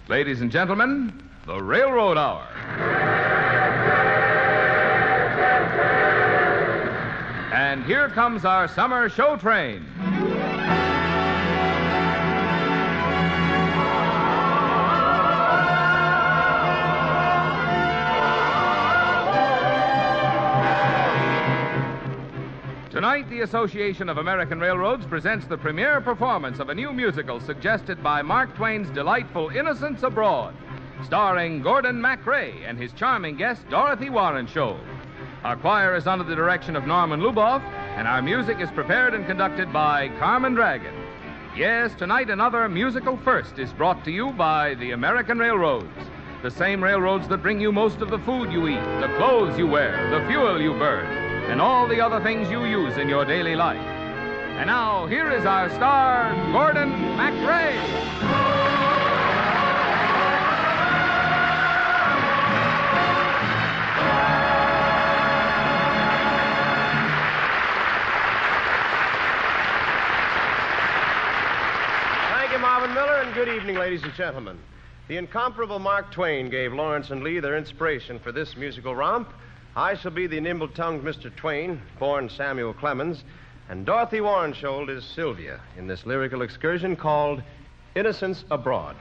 Ladies and gentlemen, the Railroad Hour. And here comes our summer show train. Tonight, the Association of American Railroads presents the premiere performance of a new musical suggested by Mark Twain's delightful Innocents Abroad, starring Gordon MacRae and his charming guest, Dorothy Warrenshow. Our choir is under the direction of Norman Luboff, and our music is prepared and conducted by Carmen Dragon. Yes, tonight another musical first is brought to you by the American Railroads, the same railroads that bring you most of the food you eat, the clothes you wear, the fuel you burn, and all the other things you use in your daily life. And now, here is our star, Gordon MacRae. Thank you, Marvin Miller, and good evening, ladies and gentlemen. The incomparable Mark Twain gave Lawrence and Lee their inspiration for this musical romp. I shall be the nimble-tongued Mr. Twain, born Samuel Clemens, and Dorothy Warrenshow is Sylvia in this lyrical excursion called Innocents Abroad.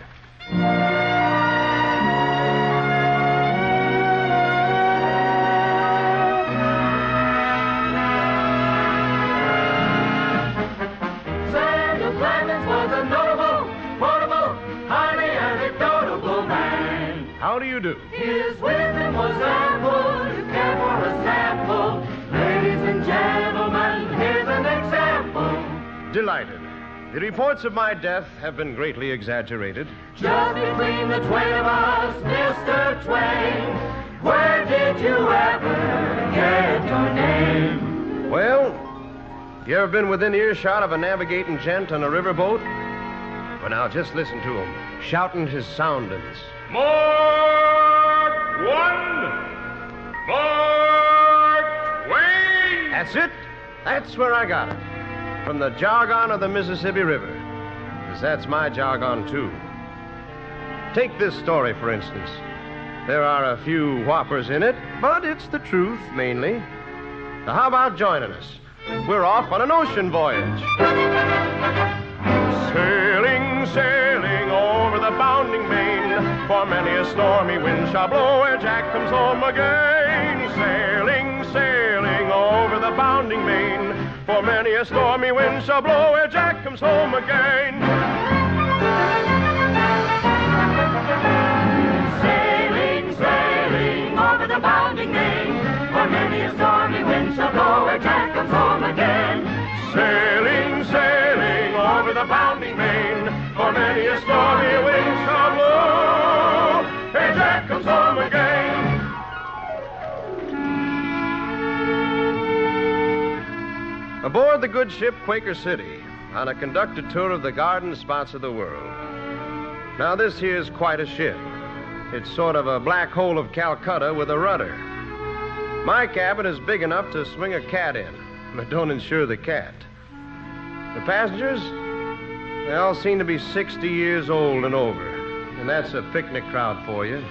Samuel Clemens was a notable, quotable, highly anecdotable man. How do you do? His wisdom was ample. You care for a sample. Ladies and gentlemen, here's an example. Delighted. The reports of my death have been greatly exaggerated. Just between the twain of us, Mr. Twain, where did you ever get your name? Well, you ever been within earshot of a navigating gent on a riverboat? Well, now, just listen to him, shouting his soundings. Mark One! Mark Twain! That's it. That's where I got it. From the jargon of the Mississippi River. Because that's my jargon, too. Take this story, for instance. There are a few whoppers in it, but it's the truth, mainly. Now, how about joining us? We're off on an ocean voyage. Sailing, sailing over the bounding main, for many a stormy wind shall blow where Jack comes home again. Sailing, sailing over the bounding main, for many a stormy wind shall blow where Jack comes home again. Sailing, sailing over the bounding main, for many a stormy wind shall blow where Jack comes home again. Sailing, sailing over the bounding main, for many a stormy wind shall blow where Jack comes home again. Aboard the good ship Quaker City, on a conducted tour of the garden spots of the world. Now, this here's quite a ship. It's sort of a black hole of Calcutta with a rudder. My cabin is big enough to swing a cat in, but don't insure the cat. The passengers, they all seem to be 60 years old and over, and that's a picnic crowd for you.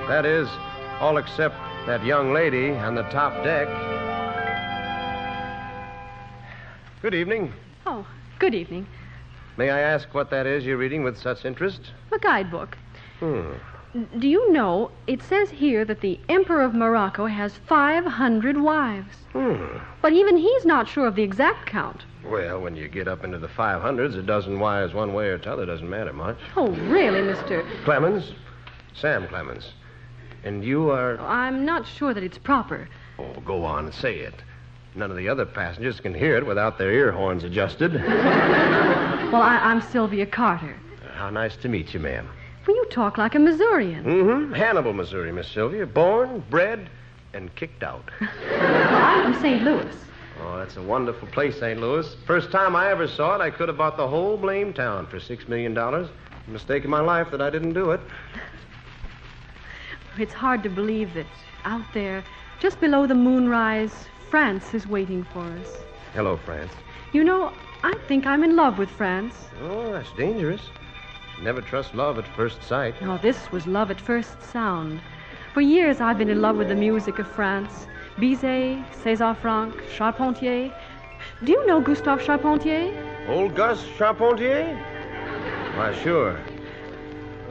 That is, all except that young lady on the top deck. Good evening. Oh, good evening. May I ask what that is you're reading with such interest? A guidebook. Do you know, it says here that the Emperor of Morocco has 500 wives. But even he's not sure of the exact count. Well, when you get up into the 500s, a dozen wives one way or t'other doesn't matter much. Oh, really, Mr. Clemens? Sam Clemens. And you are... I'm not sure that it's proper. Oh, go on and say it. None of the other passengers can hear it without their ear horns adjusted. Well, I'm Sylvia Carter. How nice to meet you, ma'am. Well, you talk like a Missourian. Hannibal, Missouri, Miss Sylvia. Born, bred, and kicked out. I'm from St. Louis. Oh, that's a wonderful place, St. Louis. First time I ever saw it, I could have bought the whole blame town for $6 million. Mistake in my life that I didn't do it. It's hard to believe that out there, just below the moonrise, France is waiting for us. Hello, France. You know, I think I'm in love with France. Oh, that's dangerous. Never trust love at first sight. Oh, this was love at first sound. For years I've been in love with the music of France. Bizet, César Franck, Charpentier. Do you know Gustave Charpentier? Old Gus Charpentier? Why, sure.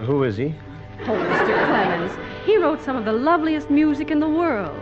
Who is he? Oh, Mr. Clemens. He wrote some of the loveliest music in the world.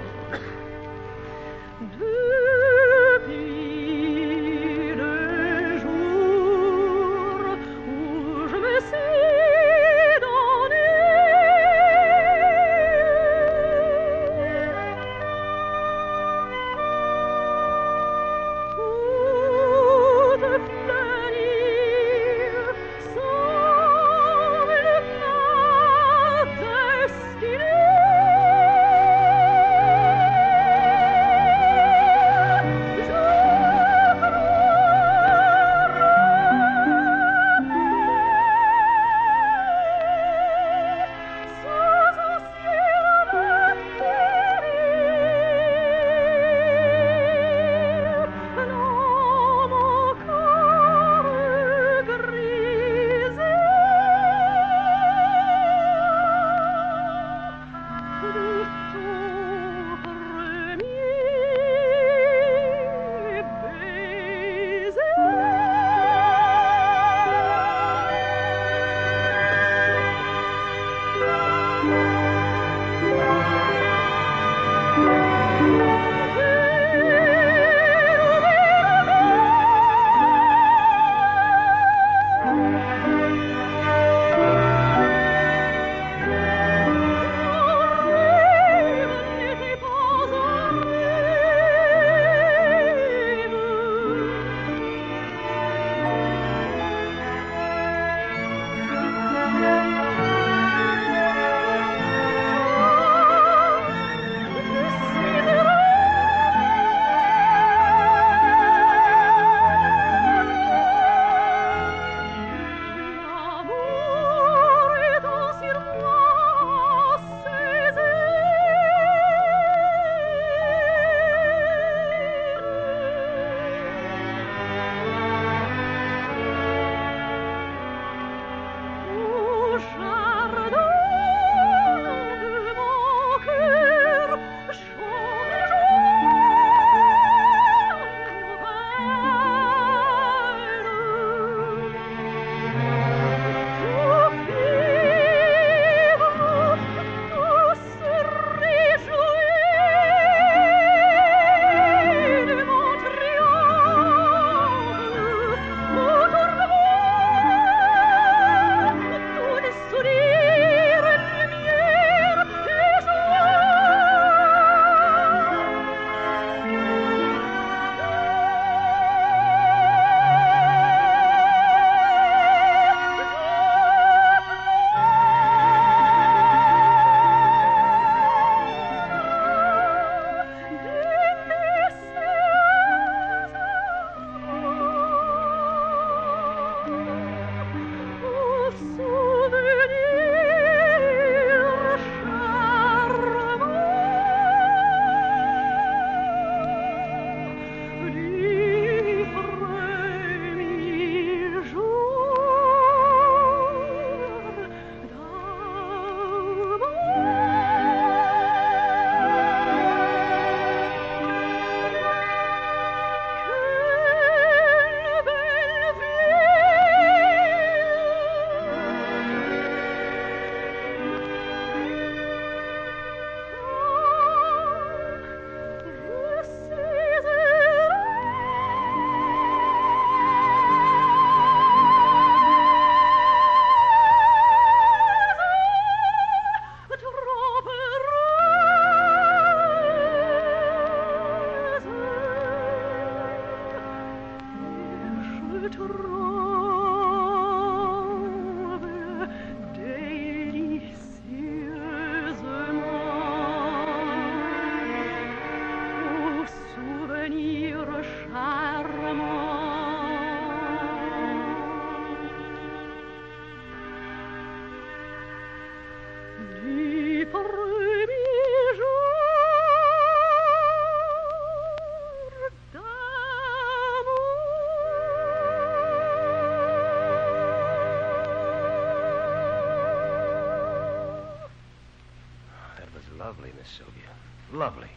lovely, Miss Sylvia. Lovely.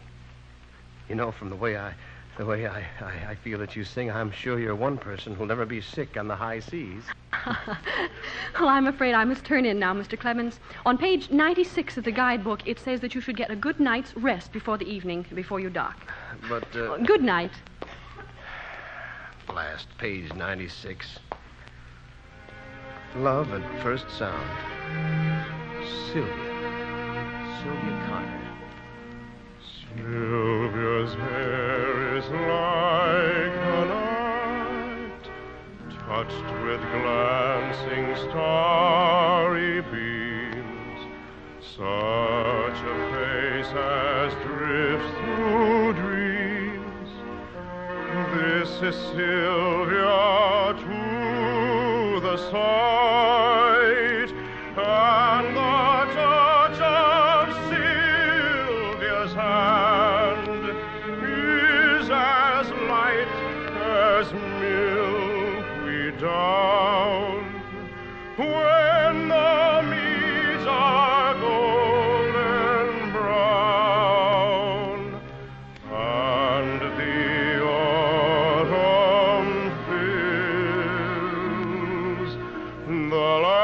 You know, from the way I feel that you sing, I'm sure you're one person who'll never be sick on the high seas. Well, I'm afraid I must turn in now, Mr. Clemens. On page 96 of the guidebook, it says that you should get a good night's rest before the evening, before you dock. But, Good night. Last page 96. Love at first sound. Sylvia Carter. Sylvia's hair is like the night, touched with glancing starry beams. Such a face as drifts through dreams. This is Sylvia to the sight, and the touch of Sylvia's hand is as light as milky down. When the meads are golden brown, and the autumn fills the land.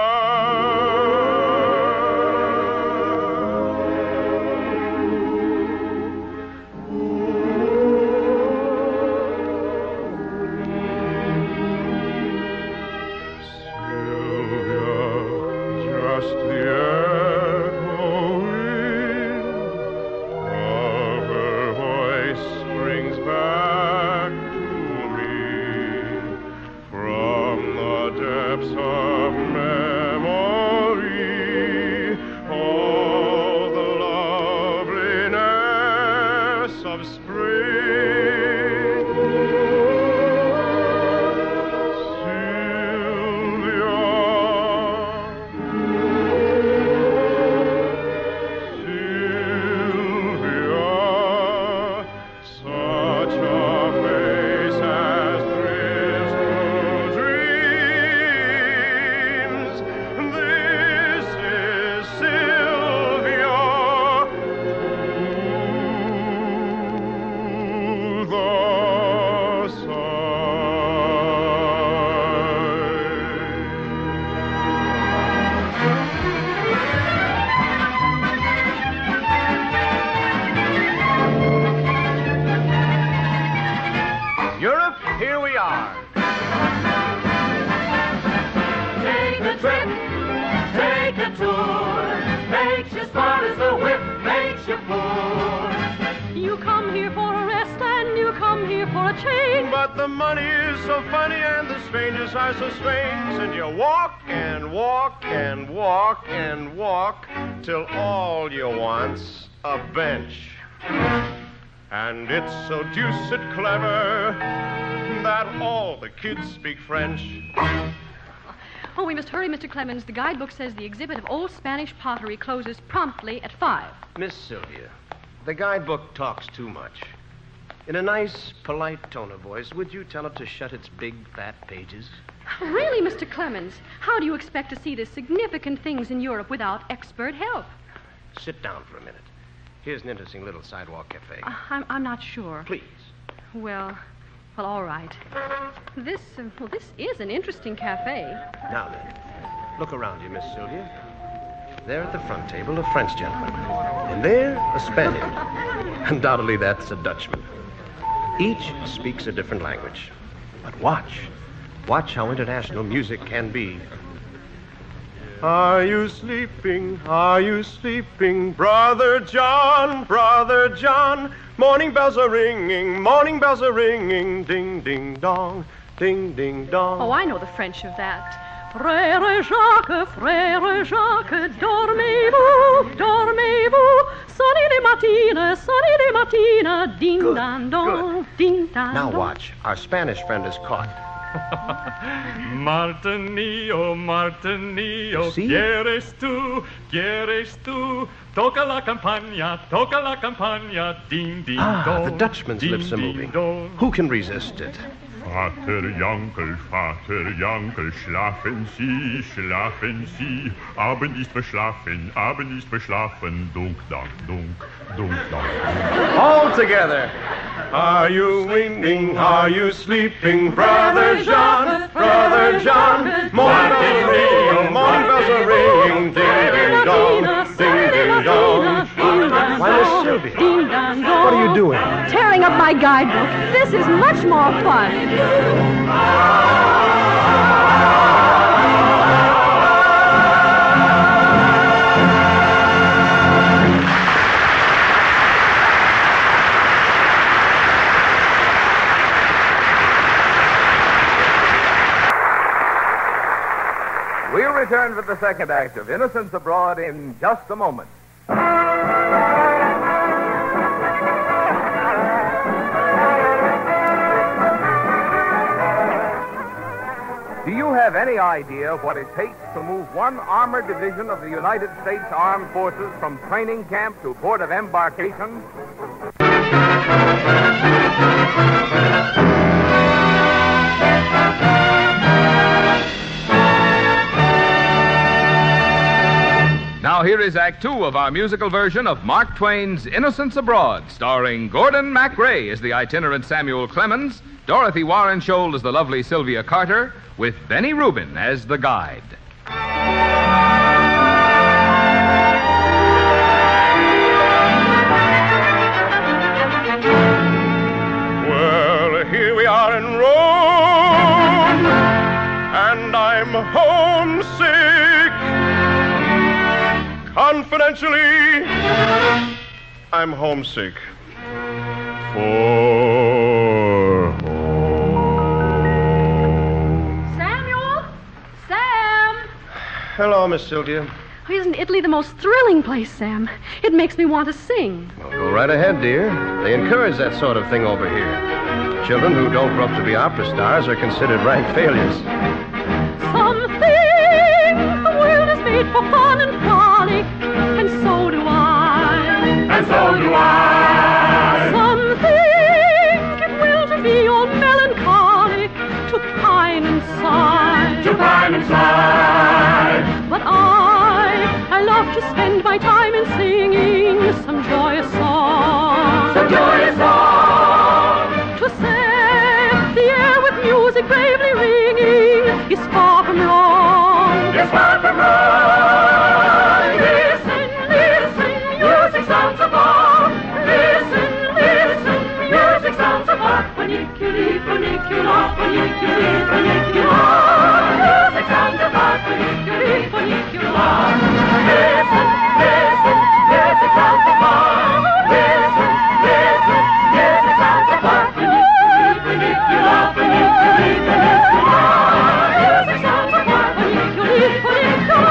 But the money is so funny and the strangers are so strange, and you walk and walk and walk and walk till all you want's a bench. And it's so deuced clever that all the kids speak French. Oh, we must hurry, Mr. Clemens. The guidebook says the exhibit of old Spanish pottery closes promptly at 5. Miss Sylvia, the guidebook talks too much. In a nice, polite tone of voice, would you tell it to shut its big, fat pages? Really, Mr. Clemens? How do you expect to see the significant things in Europe without expert help? Sit down for a minute. Here's an interesting little sidewalk cafe. I'm not sure. Please. Well, all right. This is an interesting cafe. Now then, look around you, Miss Sylvia. There at the front table, a French gentleman. And there, a Spaniard. Undoubtedly, that's a Dutchman. Each speaks a different language. But watch how international music can be. Are you sleeping? Are you sleeping? Brother John, Brother John. Morning bells are ringing, ding, ding, dong, ding, ding, dong. Oh, I know the French of that. Frère Jacques, dormez-vous, dormez-vous. Sonny de matina, ding, dan, dong, ding, dan, Now dong. watch. Our Spanish friend is caught. Martinillo, See? quieres tú, toca la campana, ding, ding, dong. The Dutchman's lips are moving. Dong. Who can resist it? Vater Jankel, schlafen Sie, Abend ist verschlafen, dunk, dunk. All together. Are you winking? Are you sleeping? Brother John, morning bells are ringing, ding, dong, ding, dong. Why, Miss Sylvia, what are you doing? Tearing up my guidebook. This is much more fun. We'll return for the second act of Innocents Abroad in just a moment. Do you have any idea what it takes to move one armored division of the United States Armed Forces from training camp to port of embarkation? Now here is Act Two of our musical version of Mark Twain's Innocents Abroad, starring Gordon MacRae as the itinerant Samuel Clemens, Dorothy Warren Scholl as the lovely Sylvia Carter, with Benny Rubin as the guide. Well, here we are in Rome, and I'm homesick. Confidentially, I'm homesick for home. Samuel? Sam? Hello, Miss Sylvia. Oh, isn't Italy the most thrilling place, Sam? It makes me want to sing. Well, go right ahead, dear. They encourage that sort of thing over here. Children who don't grow up to be opera stars are considered rank failures. Something the world is made for fun and frolic, and so do I. And so do I. Some think it will to be all melancholic, to pine and sigh. To pine and sigh. But I love to spend my time in singing some joyous song. Some joyous song. To say the air with music bravely ringing is far from wrong. It's far from wrong. Listen, listen, music sounds above. Listen, listen, music sounds above. Funiculi, funicula, funiculi, funicula. Music sounds above. Funiculi, funicula. Listen, listen, music sounds above. Listen, listen, music sounds above. Funiculi, funicula, funiculi, funicula. Music sounds above. Funiculi, funicula.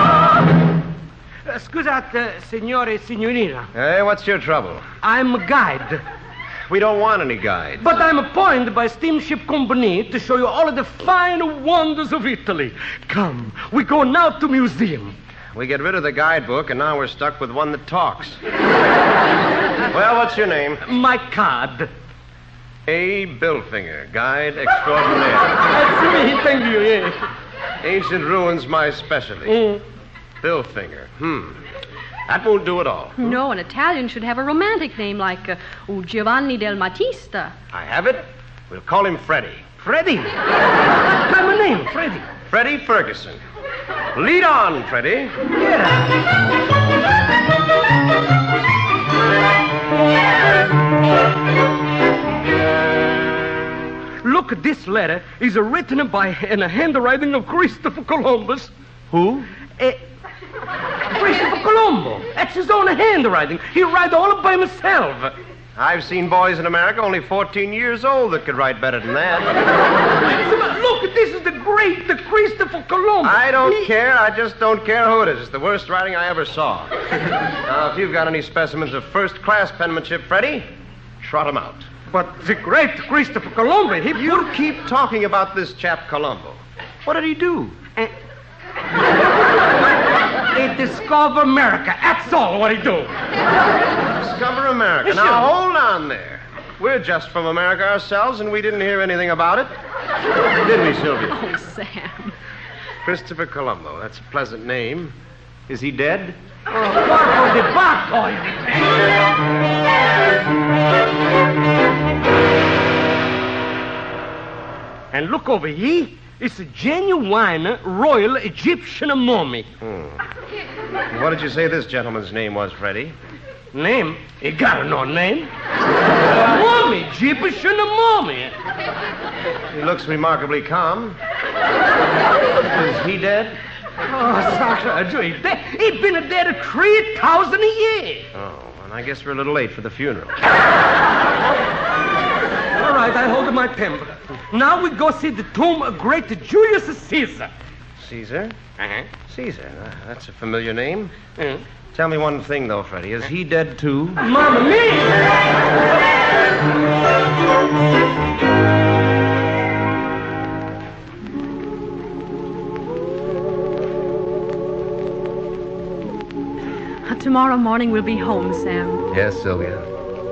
Scusate, signore e signorina. Hey, what's your trouble? I'm a guide. We don't want any guides. But I'm appointed by steamship company to show you all of the fine wonders of Italy. Come, we go now to museum. We get rid of the guidebook, and now we're stuck with one that talks. Well, what's your name? My card. A. Billfinger, guide extraordinaire. That's me, thank you, yes. Ancient ruins, my specialty. Billfinger. That won't do at all. No, an Italian should have a romantic name like Giovanni del Matista. I have it. We'll call him Freddie. Freddie. That's my name, Freddie. Freddie Ferguson. Lead on, Freddie. Look, this letter is written in the handwriting of Christopher Columbus. Who? Christopher Colombo. That's his own handwriting. He write all by himself. I've seen boys in America only 14 years old that could write better than that. Look, this is the Christopher Columbus. I don't care. I just don't care who it is. It's the worst writing I ever saw. Now, if you've got any specimens of first-class penmanship, Freddie, trot 'em out. But the great Christopher Colombo, You keep talking about this chap Colombo. What did he do? He discovered America. That's all what he do. Discover America. Yes, Now, sure. hold on there. We're just from America ourselves, and we didn't hear anything about it. Did we, Sylvia? Oh, Sam. Christopher Colombo. That's a pleasant name. Is he dead? Barco de Barco. And look over here. It's a genuine Royal Egyptian mummy. What did you say this gentleman's name was, Freddie? Name? He got no name. Mummy, Egyptian mummy. He looks remarkably calm. Is he dead? Oh, Sasha, he's been dead 3,000 years. Oh, and I guess we're a little late for the funeral. All right, I hold my temper. Now we go see the tomb of great Julius Caesar. Caesar? Uh-huh. Caesar. That's a familiar name. Mm. Tell me one thing, though, Freddie. Is he dead, too? Mamma Tomorrow morning we'll be home, Sam. Yes, Sylvia.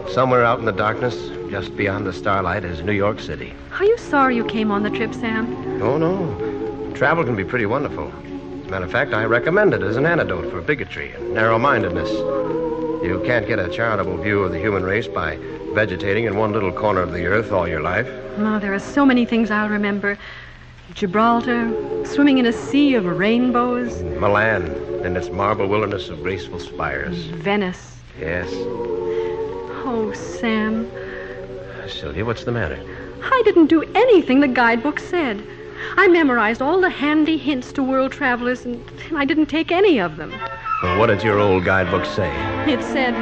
Somewhere out in the darkness, just beyond the starlight, is New York City. Are you sorry you came on the trip, Sam? Oh, no. Travel can be pretty wonderful. As a matter of fact, I recommend it as an antidote for bigotry and narrow-mindedness. You can't get a charitable view of the human race by vegetating in one little corner of the earth all your life. Oh, there are so many things I'll remember. Gibraltar, swimming in a sea of rainbows. Milan, and its marble wilderness of graceful spires. Venice. Yes. Oh, Sam. Sylvia, what's the matter? I didn't do anything the guidebook said. I memorized all the handy hints to world travelers, and I didn't take any of them. Well, what did your old guidebook say? It said,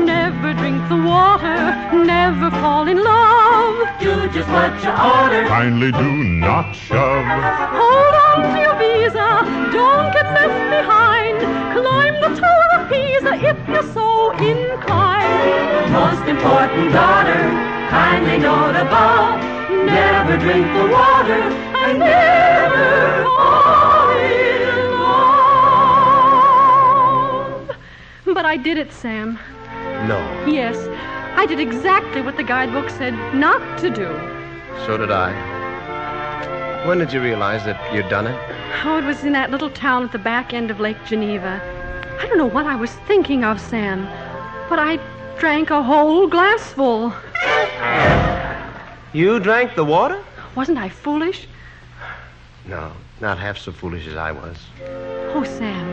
never drink the water, never fall in love. Do just what you order. Kindly do not shove. Hold on to your visa, don't get left behind. Climb the Tower of Pisa if you're so inclined. Most important daughter, kindly note above. Never drink the water and never fall in love. But I did it, Sam. No. Yes, I did exactly what the guidebook said not to do. So did I. When did you realize that you'd done it? Oh, it was in that little town at the back end of Lake Geneva. I don't know what I was thinking of, Sam, but I drank a whole glassful. You drank the water? Wasn't I foolish? No, not half so foolish as I was. Oh, Sam,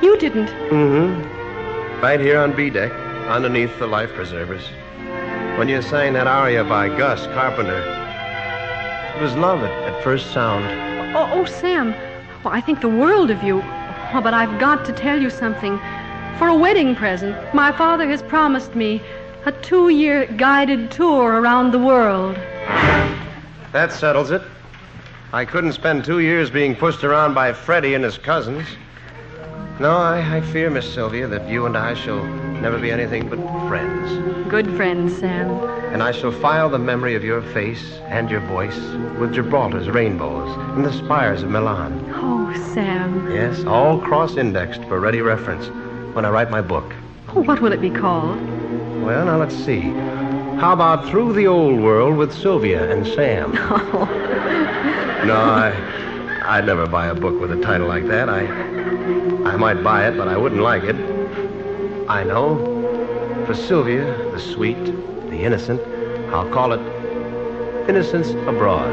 you didn't. Mm-hmm. Right here on B deck, underneath the life preservers. When you sang that aria by Gus Carpenter, it was love at first sound. Oh, Sam, well, I think the world of you. Oh, but I've got to tell you something. For a wedding present, my father has promised me a 2-year guided tour around the world. That settles it. I couldn't spend 2 years being pushed around by Freddie and his cousins. No, I fear, Miss Sylvia, that you and I shall never be anything but friends. Good friends, Sam. And I shall file the memory of your face and your voice with Gibraltar's rainbows and the spires of Milan. Oh, Sam. Yes, all cross-indexed for ready reference when I write my book. Oh, what will it be called? Well, now let's see. How about Through the Old World with Sylvia and Sam? No, I'd never buy a book with a title like that. I might buy it, but I wouldn't like it. I know. For Sylvia, the sweet, the innocent, I'll call it Innocence Abroad.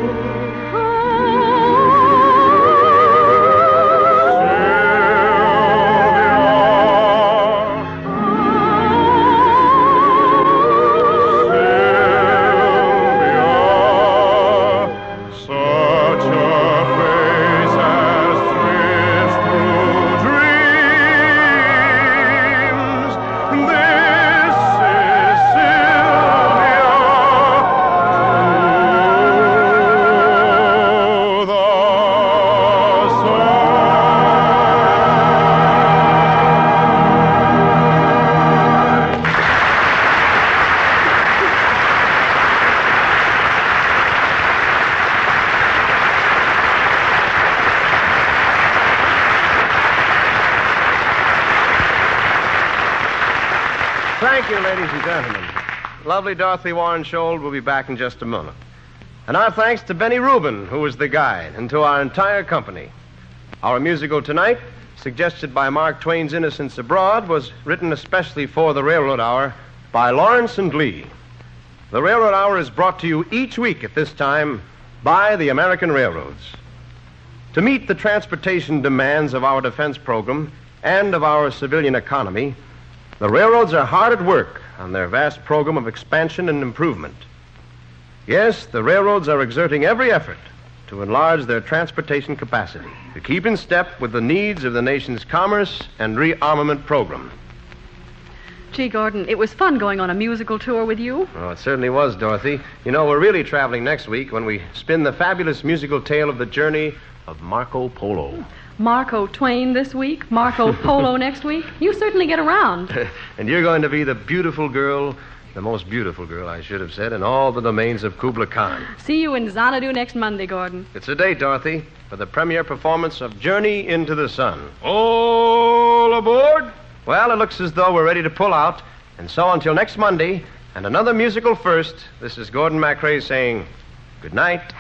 Thank you, ladies and gentlemen. Lovely Dorothy Warren Scholl will be back in just a moment. And our thanks to Benny Rubin, who was the guide, and to our entire company. Our musical tonight, suggested by Mark Twain's Innocents Abroad, was written especially for the Railroad Hour by Lawrence and Lee. The Railroad Hour is brought to you each week at this time by the American Railroads. To meet the transportation demands of our defense program and of our civilian economy, the railroads are hard at work on their vast program of expansion and improvement. Yes, the railroads are exerting every effort to enlarge their transportation capacity, to keep in step with the needs of the nation's commerce and rearmament program. Gee, Gordon, it was fun going on a musical tour with you. Oh, it certainly was, Dorothy. You know, we're really traveling next week when we spin the fabulous musical tale of the journey of Marco Polo. Marco Twain this week, Marco Polo next week. You certainly get around. And you're going to be the beautiful girl, the most beautiful girl, I should have said, in all the domains of Kubla Khan. See you in Xanadu next Monday, Gordon. It's a date, Dorothy, for the premiere performance of Journey into the Sun. All aboard! Well, it looks as though we're ready to pull out. And so until next Monday, and another musical first, this is Gordon MacRae saying good night.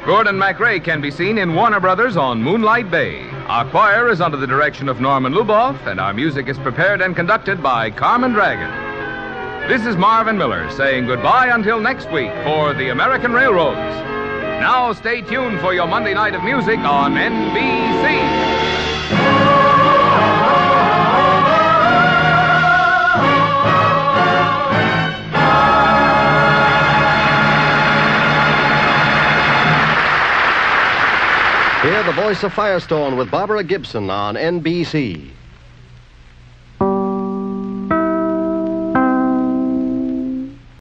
Gordon MacRae can be seen in Warner Brothers on Moonlight Bay. Our choir is under the direction of Norman Luboff, and our music is prepared and conducted by Carmen Dragon. This is Marvin Miller saying goodbye until next week for the American Railroads. Now stay tuned for your Monday night of music on NBC. Hear the voice of Firestone with Barbara Gibson on NBC.